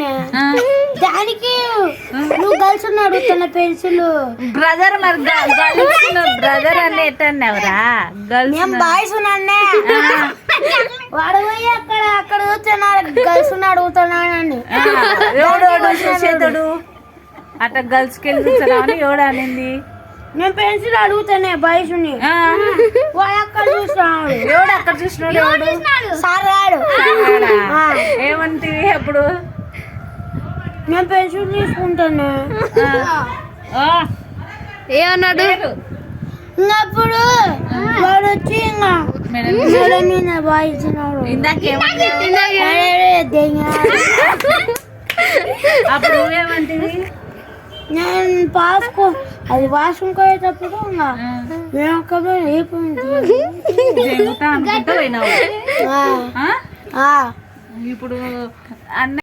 అడుగుతానే దానికి నువ్వు గర్ల్స్ అడుగుతున్న పెన్సిల్ బ్రదర్ మరి బ్రదర్ అని ఎట్టన్నావురా గర్ల్స్ నేను బాయ్స్ ఉన్నానే వాడు పోయి అక్కడ చూస్తున్నాడు గర్ల్స్ అడుగుతున్నానని ఎవడోడు చూసేతుడు అట్లా గర్ల్స్ కి వెళ్ళి చూస్తున్నామని ఎవడు అనింది నేను పెన్సిల్ అడుగుతానే బాయ్స్ వాడు అక్కడ చూస్తున్నాడు ఎవడు అక్కడ చూసినాడు ఎవడు సార్ రాడు ఏమంటివి అప్పుడు నేను పెన్సిల్ తీసుకుంటాను ఏమన్నాడు అప్పుడు వాడు వచ్చి ఇంకా మేడం మీద బాయిస్తున్నాడు అప్పుడు నువ్వేమంటివి నేను పాసుకో అది వాష్రూమ్ పోయేటప్పుడు ఇంకా అనుకుంటూ పోయినావు ఆ ఇప్పుడు అన్న